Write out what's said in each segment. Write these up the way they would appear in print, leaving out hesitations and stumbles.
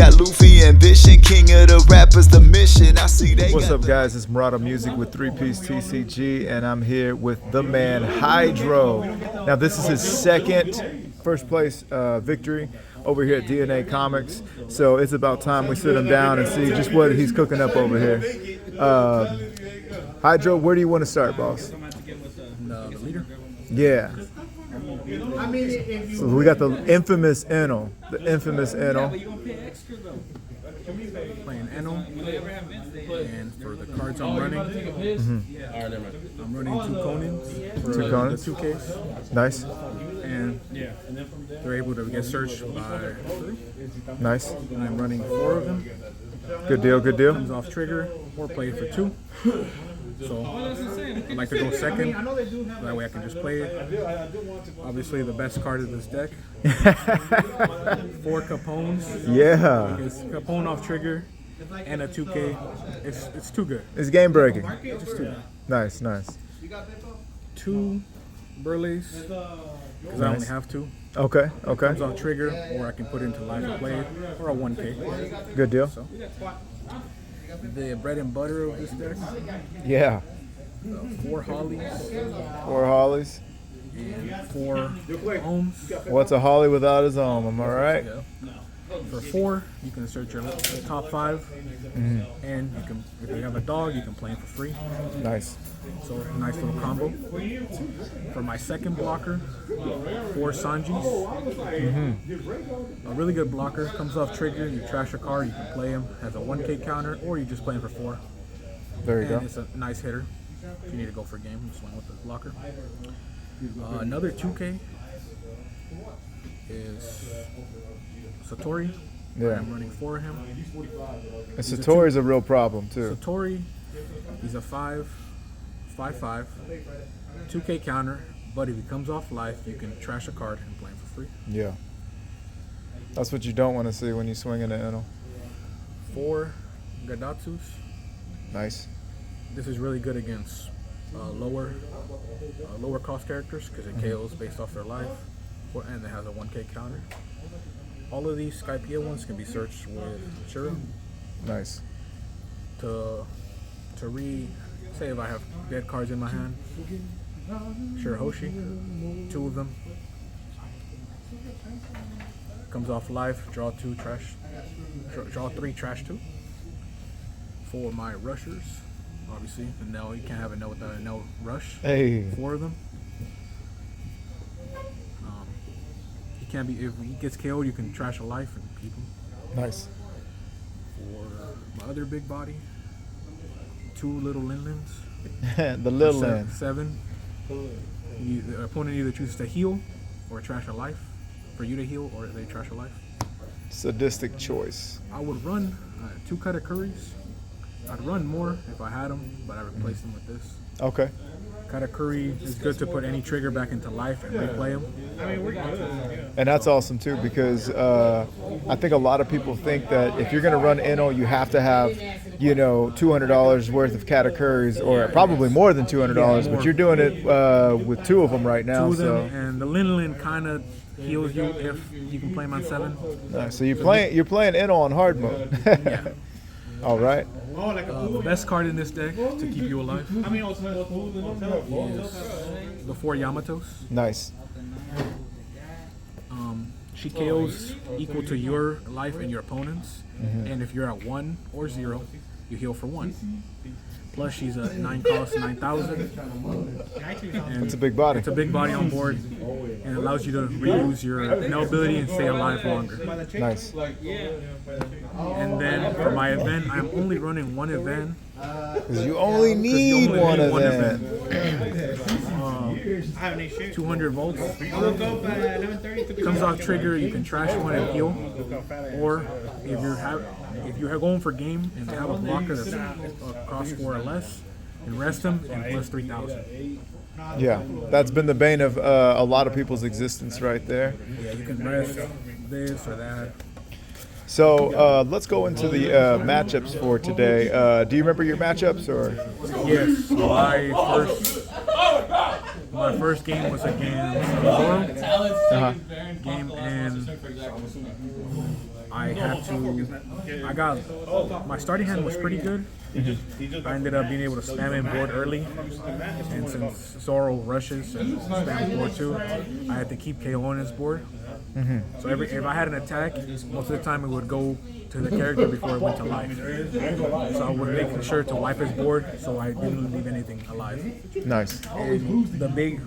got Luffy ambition, king of the rappers, the mission. I see they. What's up, guys? It's Murata Music with 3-Piece TCG, and I'm here with the man Hydro. Now, this is his second first place victory over here at DNA Comics, so it's about time we sit him down and see just what he's cooking up over here. Hydro, where do you want to start, boss? The leader? Yeah. So we got the infamous Enel. The infamous Enel. Playing Enel. And for the cards I'm running, I'm running two Conans for Two Conans? the 2Ks. Nice. And they're able to get searched by 3. Nice. And I'm running 4 of them. Good deal, good deal. Comes off trigger or play for 2. So I like to go second. That way I can just play it. Obviously the best card of this deck. 4 Capones. Yeah. It's Capone off trigger and a 2K. It's too good. It's game breaking. It's just too good. Nice, nice. 2 Burleys, because I only have 2. Okay, okay. Comes off trigger, or I can put into live and play it, or a 1K. Good deal. So, the bread and butter of this deck, Yeah. 4 Hollies 4 Hollies. and 4 Ohms. What's a Holly without his ohm? Am I right? Yeah. For 4, you can search your top 5, and you can, if you have a dog, you can play him for free. Nice. So nice little combo. For my second blocker, 4 Sanjis. A really good blocker. Comes off trigger, you trash a card, you can play him. Has a 1K counter, or you just play him for 4. There you And go. it's a nice hitter. If you need to go for a game, just went with the blocker. Another 2K is Satori. Yeah. I'm running 4 of him. And Satori's a real problem too. Satori, he's a 5/5, 2K counter, but if he comes off life, you can trash a card and play him for free. Yeah. That's what you don't want to see when you swing into Enel. 4 Gadatsus. Nice. This is really good against lower cost characters because it KOs based off their life, and it has a 1K counter. All of these Skypea ones can be searched with Shura Nice. to say if I have dead cards in my hand. Shirahoshi, 2 of them. Comes off life, draw 2, trash. Draw 3, trash 2. For my rushers, obviously, Enel, you can't have Enel without a Enel rush. Hey. 4 of them. He can't be, if he gets KO'd, you can trash a life and keep him. Nice. For my other big body, 2 little Linlins. The little end. 7. The opponent either chooses to heal or trash a life. For you to heal, or they trash a life. Sadistic choice. I would run 2 Katakuris. I'd run more if I had them, but I replaced them with this. Okay. Katakuri is good to put any trigger back into life and replay them. And that's awesome too, because I think a lot of people think that if you're going to run Enel, you have to have, $200 worth of Katakuris, or probably more than $200. But you're doing it with 2 of them right now. 2 of them, So and the Linlin kind of heals you if you can play them on 7. nice. So you're playing Enel on hard mode. Yeah. All right. The best card in this deck to keep you alive is the 4 Yamatos. Nice. She KOs equal to your life and your opponent's, and if you're at 1 or 0, you heal for 1. Plus, she's a 9 cost, 9,000. It's a big body. It's a big body on board, and it allows you to reuse your Enel ability and stay alive longer. Nice. And then for my event, I'm only running 1 event. Because you only need one event. 200 volts. Comes off trigger, you can trash 1 and heal. Or if you're going for game and have a blocker that's cost 4 or less, and rest them and plus 3,000. Yeah, that's been the bane of a lot of people's existence right there. Yeah, you can rest this or that. So let's go into the matchups for today. Do you remember your matchups or? Yes, my first game was against Zoro. Game, and I my starting hand was pretty good. I ended up being able to spam in board early, and since Zoro rushes and spam board too, I had to keep KOing his board. So if I had an attack, most of the time it would go to the character before it went to life. So I was making sure to wipe his board so I didn't leave anything alive. Nice. And the big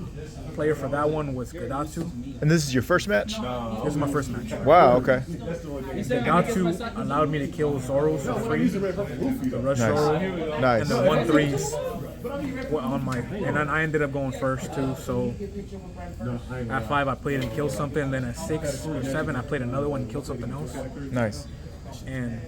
player for that one was Gadatsu. And this is your first match? This is my first match. Wow, okay. Gadatsu allowed me to kill Zoro for free, the rush Zoro, Nice. and the 1-3s on my, and then I ended up going first too. So at 5 I played and killed something. Then at 6 or 7 I played another one and killed something else. Nice. And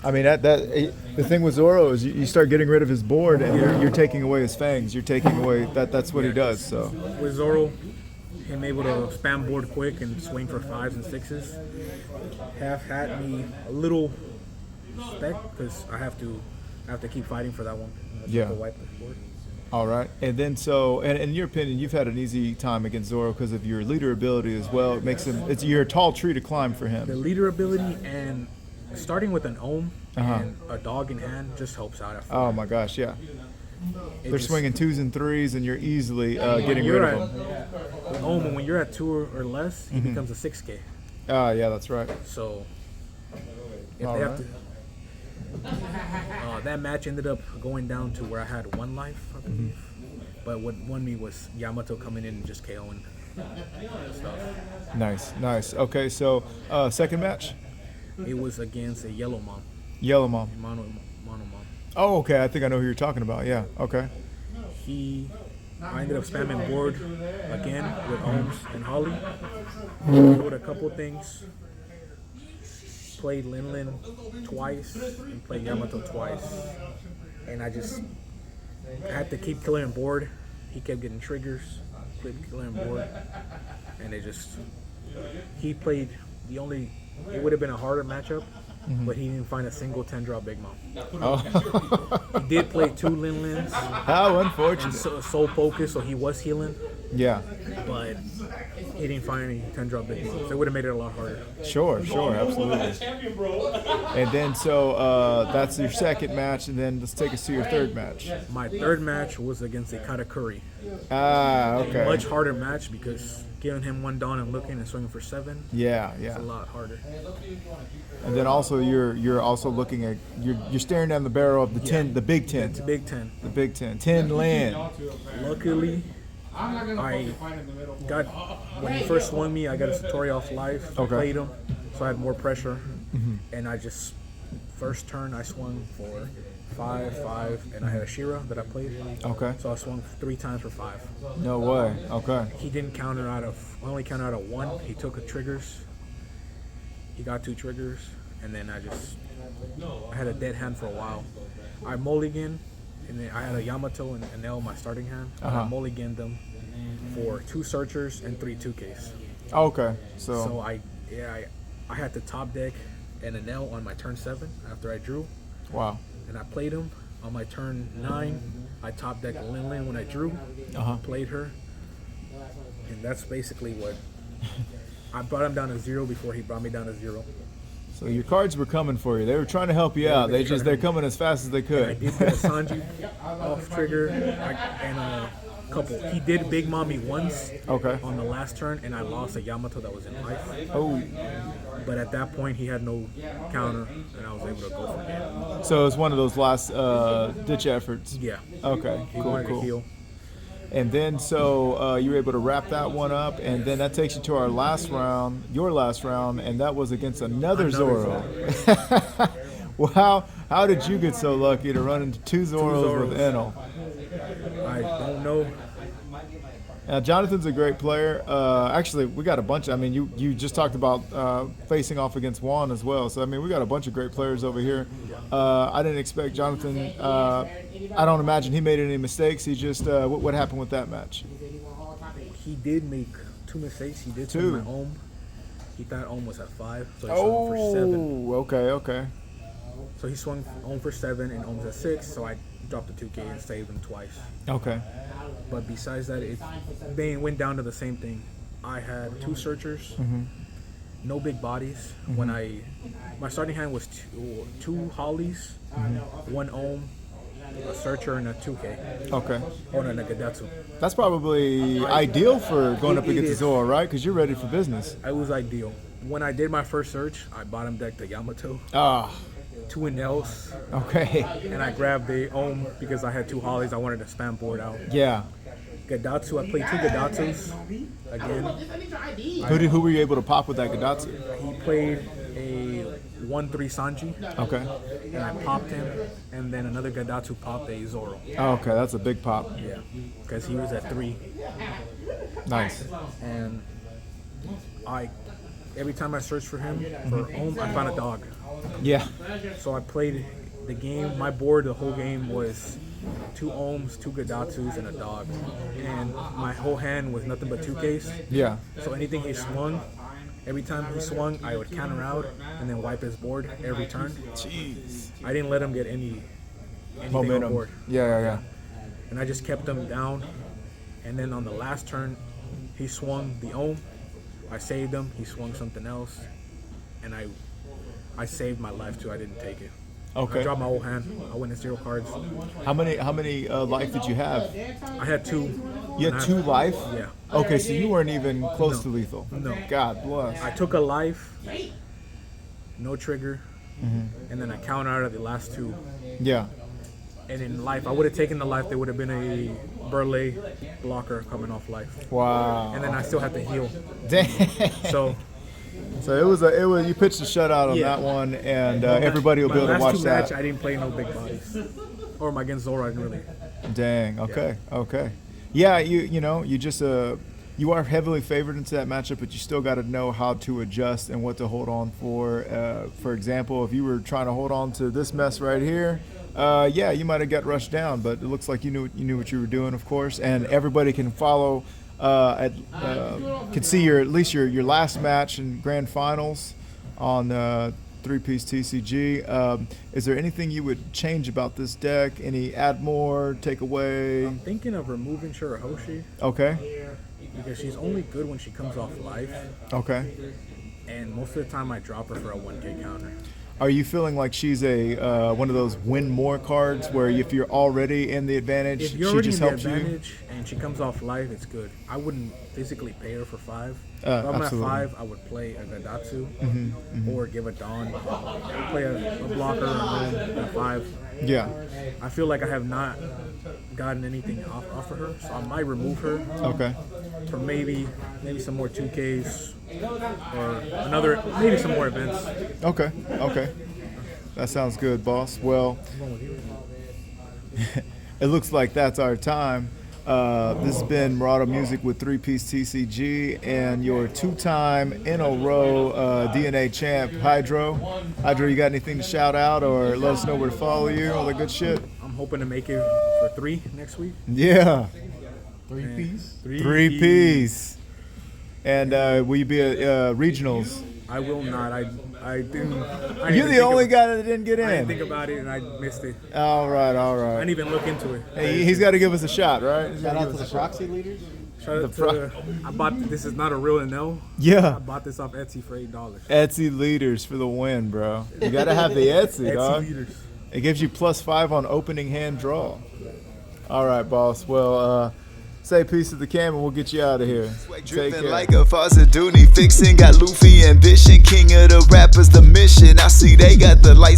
I mean, the thing with Zoro is you start getting rid of his board and you're taking away his fangs. You're taking away that's what he does. So with Zoro, him able to spam board quick and swing for 5s and 6s have had me a little respect because I have to keep fighting for that one. Yeah. Wipe the board. All right, and then and in your opinion, you've had an easy time against Zoro because of your leader ability as well. It makes him you're a tall tree to climb for him. The leader ability and starting with an ohm and a dog in hand just helps out. Oh my gosh, yeah. They're swinging 2s and 3s, and you're easily getting you're rid of them. With ohm, when you're at 2 or less, he becomes a 6K. Yeah, that's right. So if All they right. have to. That match ended up going down to where I had 1 life, I believe. But what won me was Yamato coming in and just KOing stuff. Nice. Okay, so second match? It was against a Yellow Mom. Yellow Mom. Mono Mom. Oh, okay. I think I know who you're talking about. Yeah. Okay. I ended up spamming board again with Ohms and Holly. Did a couple things. Played Lin twice and played Yamato twice. And I had to keep killing him board. He kept getting triggers, kept killing him board. And he played it would have been a harder matchup, but he didn't find a single 10-drop Big Mom. Oh. He did play 2 Lins. How unfortunate. Soul focus, so he was healing. Yeah. But he didn't find any 10-drop Big Moms. It would have made it a lot harder. Sure, absolutely. And then that's your second match, and then let's take us to your third match. My third match was against a Katakuri. Okay. Much harder match because giving him 1 down and looking and swinging for 7. Yeah. It's a lot harder. And then also you're also looking at you're staring down the barrel of the 10, the Big 10. It's a Big 10. The Big 10. 10 land. Luckily, when he first swung me, I got a Satori off life. Okay. Played him, so I had more pressure. And first turn I swung for 5, and I had a Shira that I played. Okay. So I swung 3 times for 5. No way. Okay. He didn't counter only counter out of 1. He took triggers. He got 2 triggers, and then I had a dead hand for a while. I mulliganed, and then I had a Yamato and Enel my starting hand. I mulliganed them for 2 searchers and 3 2Ks. Okay. So I had to top deck an Enel on my turn 7 after I drew. Wow. And I played him on my turn 9. I top decked Lin when I drew. Played her, and that's basically what I brought him down to 0 before he brought me down to 0. So your cards were coming for you. They were trying to help you out. They're coming as fast as they could. And I did get a Sanji off trigger and a couple. He did Big Mommy once on the last turn, and I lost a Yamato that was in life. Oh. But at that point, he had no counter, and I was able to go for it. So it was one of those last ditch efforts. Yeah. Okay. He wanted to heal. And then you were able to wrap that one up, and then that takes you to your last round, and that was against another Zoro. Wow, how did you get so lucky to run into 2 Zoros with Enel? I don't know. Now, Jonathan's a great player. Actually, we got a bunch. I mean, you just talked about facing off against Juan as well. So, I mean, we got a bunch of great players over here. I didn't expect Jonathan. I don't imagine he made any mistakes. He just what happened with that match? He did make 2 mistakes. He did swing my Ohm. He thought Ohm was at 5, so he swung for 7. Okay. So he swung Ohm for 7 and Ohm's at 6, so I dropped the 2K and saved him twice. Okay. But besides that, they went down to the same thing. I had 2 searchers. no big bodies. When my starting hand was two hollies, one ohm, a searcher, and a 2K. Okay. Oh, and a Gadatsu. That's probably ideal for going up It against is. Zora, right? Because you're ready for business. It was ideal. When I did my first search, I bottom decked the Yamato, Ah, 2 Enels, okay. and I grabbed the ohm because I had 2 hollies. I wanted to spam board out. Yeah. Gadatsu, I played 2 Gadatsus again. Who were you able to pop with that Gadatsu? He played a 1-3 Sanji, Okay. and I popped him, and then another Gadatsu popped a Zoro. Oh, okay, that's a big pop. Yeah, because he was at 3, Nice. and every time I searched for him for ohm, I found a dog. Yeah. So I played the game. My board the whole game was 2 ohms, 2 Gadatsus, and a dog, and my whole hand was nothing but 2Ks. Yeah. So anything he swung, every time he swung, I would counter out and then wipe his board every turn. Jeez. I didn't let him get anything on Momentum. board. Yeah. And I just kept him down. And then on the last turn, he swung the ohm. I saved him. He swung something else, and I saved my life too. I didn't take it. I Okay. dropped my whole hand. I went in 0 cards. How many life did you have? I had 2. You had 2 life? Yeah. Okay, so you weren't even close to lethal. No. God bless. I took a life, no trigger, Mm-hmm. and then I counted out of the last 2. Yeah. And in life, I would have taken the life. There would have been a Burley blocker coming off life, Wow. and then I still had to heal. Dang. So So it was you pitched a shutout on Yeah. that one, and everybody will be able to watch my last 2 that. match, I didn't play no big bodies, or against Zoro, I didn't really. Dang. Okay. Yeah. You just you are heavily favored into that matchup, but you still got to know how to adjust and what to hold on for. For example, if you were trying to hold on to this mess right here, yeah, you might have got rushed down, but it looks like you knew what you were doing, of course, and everybody can follow. Can see at least your last match in grand finals on 3-piece TCG. Is there anything you would change about this deck? Any add more, take away? I'm thinking of removing Shirahoshi Okay. because she's only good when she comes off life, Okay. and most of the time I drop her for a 1K counter. Are you feeling like she's a one of those win more cards where if you're already in the advantage, If you're she already just in the helps you? advantage and she comes off life, it's good. I wouldn't physically pay her for 5. If I'm Absolutely. at 5, I would play a Gadatsu or give a Dawn, play a blocker at 5. Yeah. I feel like I have not gotten anything off of her, so I might remove her Okay. for maybe some more 2Ks or maybe some more events. Okay. That sounds good, boss. Well, it looks like that's our time. This has been Marauder Music with 3-piece TCG and your 2-time in a row DNA champ, Hydro. Hydro, you got anything to shout out or let us know where to follow you, all that good shit? I'm hoping to make it for 3 next week. Yeah. 3-piece? 3-piece. And will you be at regionals? I will not. I didn't. You're the only guy that didn't get I didn't in. think about it and I missed it. All right. I didn't even look into it. Hey, he's got to give us a shot, right? He's Shout gotta out give to us the a shot. proxy leaders. Shout out The to, I bought this is not a real Enel. I Yeah. bought this off Etsy for $8. Etsy leaders for the win, bro. You got to have the Etsy, Etsy dog. leaders. It gives you +5 on opening hand draw. All right, boss. Well, say peace to the cam and we'll get you out of here. Take Dripping care. like a faucet, Dooney fixing. Got Luffy ambition, king of the rappers, the mission. I see they got the lights.